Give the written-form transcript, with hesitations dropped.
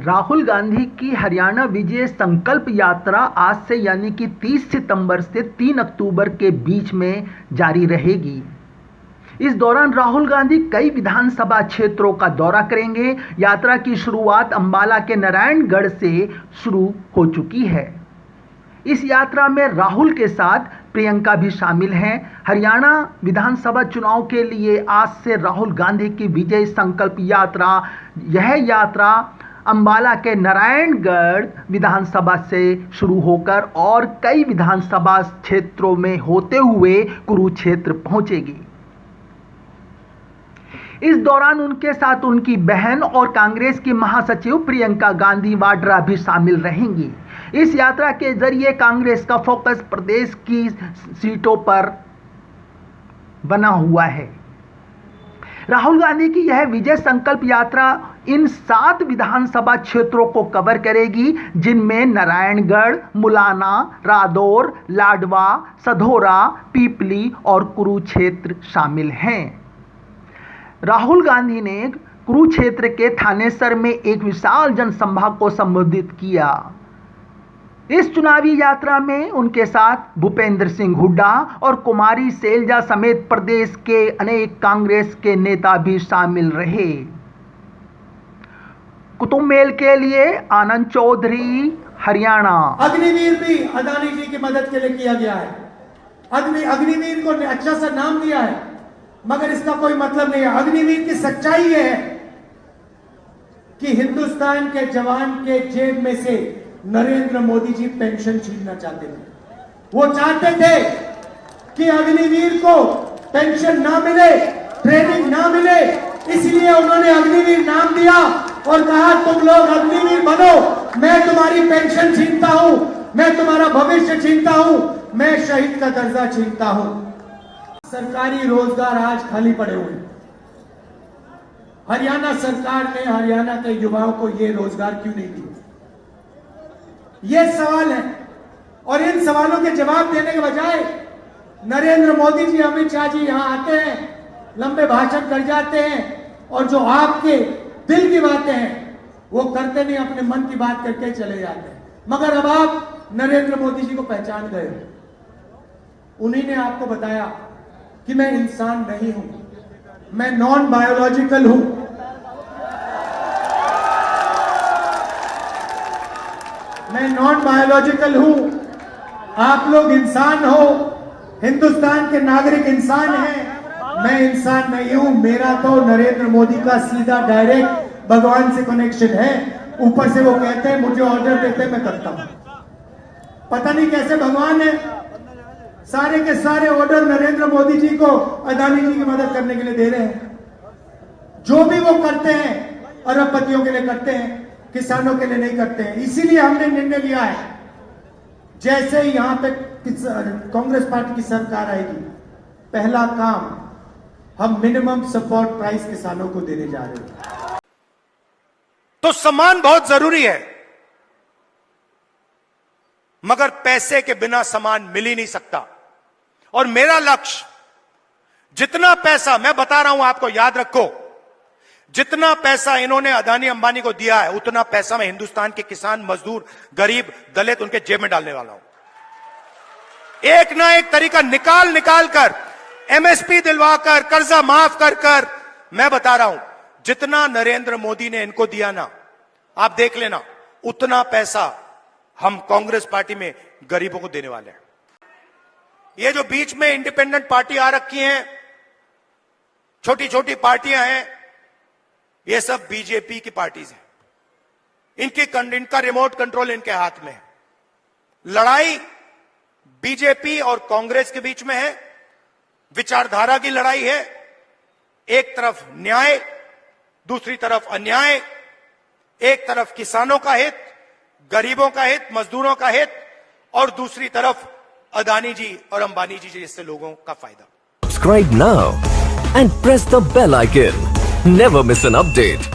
राहुल गांधी की हरियाणा विजय संकल्प यात्रा आज से यानी कि 30 सितंबर से 3 अक्टूबर के बीच में जारी रहेगी। इस दौरान राहुल गांधी कई विधानसभा क्षेत्रों का दौरा करेंगे। यात्रा की शुरुआत अंबाला के नारायणगढ़ से शुरू हो चुकी है। इस यात्रा में राहुल के साथ प्रियंका भी शामिल हैं। हरियाणा विधानसभा चुनाव के लिए आज से राहुल गांधी की विजय संकल्प यात्रा, यह यात्रा अंबाला के नारायणगढ़ विधानसभा से शुरू होकर और कई विधानसभा क्षेत्रों में होते हुए कुरुक्षेत्र पहुंचेगी। इस दौरान उनके साथ उनकी बहन और कांग्रेस की महासचिव प्रियंका गांधी वाड्रा भी शामिल रहेंगी। इस यात्रा के जरिए कांग्रेस का फोकस प्रदेश की सीटों पर बना हुआ है। राहुल गांधी की यह विजय संकल्प यात्रा इन 7 विधानसभा क्षेत्रों को कवर करेगी, जिनमें नारायणगढ़, मुलाना, रादौर, लाडवा, सधोरा, पीपली और कुरुक्षेत्र शामिल हैं। राहुल गांधी ने कुरुक्षेत्र के थानेसर में एक विशाल जनसभा को संबोधित किया। इस चुनावी यात्रा में उनके साथ भूपेंद्र सिंह हुड्डा और कुमारी शैलजा समेत प्रदेश के अनेक कांग्रेस के नेता भी शामिल रहे। कुतुब मेल के लिए आनंद चौधरी, हरियाणा। अग्निवीर भी अदानी जी की मदद के लिए किया गया है। अग्निवीर को अच्छा सा नाम दिया है, मगर इसका कोई मतलब नहीं है। अग्निवीर की सच्चाई यह है कि हिंदुस्तान के जवान के जेब में से नरेंद्र मोदी जी पेंशन छीनना चाहते थे। वो चाहते थे कि अग्निवीर को पेंशन ना मिले, ट्रेनिंग ना मिले, इसलिए उन्होंने अग्निवीर नाम दिया और कहा तुम लोग अग्निवीर बनो, मैं तुम्हारी पेंशन छीनता हूं, मैं तुम्हारा भविष्य छीनता हूं, मैं शहीद का दर्जा छीनता हूं। सरकारी रोजगार आज खाली पड़े हुए। हरियाणा सरकार ने हरियाणा के युवाओं को यह रोजगार क्यों नहीं दिए? यह सवाल है। और इन सवालों के जवाब देने के बजाय नरेंद्र मोदी जी, अमित शाह जी यहां आते हैं, लंबे भाषण कर जाते हैं और जो आपके दिल की बातें हैं वो करते नहीं, अपने मन की बात करके चले जाते हैं। मगर अब आप नरेंद्र मोदी जी को पहचान गए। उन्हीं ने आपको बताया कि मैं इंसान नहीं हूं, मैं नॉन बायोलॉजिकल हूं। मैं नॉन बायोलॉजिकल हूं, आप लोग इंसान हो, हिंदुस्तान के नागरिक इंसान हैं, मैं इंसान नहीं हूं। मेरा तो नरेंद्र मोदी का सीधा डायरेक्ट भगवान से कनेक्शन है। ऊपर से वो कहते हैं, मुझे ऑर्डर देते हैं, मैं करता हूं। पता नहीं कैसे भगवान है, सारे के सारे ऑर्डर नरेंद्र मोदी जी को अदानी जी की मदद करने के लिए दे रहे हैं। जो भी वो करते हैं अरबपतियों के लिए करते हैं, किसानों के लिए नहीं करते हैं। इसीलिए हमने निर्णय लिया है, जैसे ही यहां पे कांग्रेस पार्टी की सरकार आएगी, पहला काम हम मिनिमम सपोर्ट प्राइस किसानों को देने जा रहे हैं। तो सम्मान बहुत जरूरी है, मगर पैसे के बिना सम्मान मिल ही नहीं सकता। और मेरा लक्ष्य, जितना पैसा मैं बता रहा हूं आपको, याद रखो, जितना पैसा इन्होंने अदानी अंबानी को दिया है, उतना पैसा मैं हिंदुस्तान के किसान, मजदूर, गरीब, दलित, उनके जेब में डालने वाला हूं। एक ना एक तरीका निकाल कर, एमएसपी दिलवाकर, कर्जा माफ कर मैं बता रहा हूं, जितना नरेंद्र मोदी ने इनको दिया ना, आप देख लेना, उतना पैसा हम कांग्रेस पार्टी में गरीबों को देने वाले हैं। ये जो बीच में इंडिपेंडेंट पार्टी आ रखी हैं, छोटी छोटी पार्टियां हैं, ये सब बीजेपी की पार्टीज हैं। इनका रिमोट कंट्रोल इनके हाथ में है। लड़ाई बीजेपी और कांग्रेस के बीच में है, विचारधारा की लड़ाई है। एक तरफ न्याय, दूसरी तरफ अन्याय, एक तरफ किसानों का हित, गरीबों का हित, मजदूरों का हित, और दूसरी तरफ अदानी जी और अंबानी जी जैसे लोगों का फायदा। Subscribe now and press the bell icon. Never miss an update.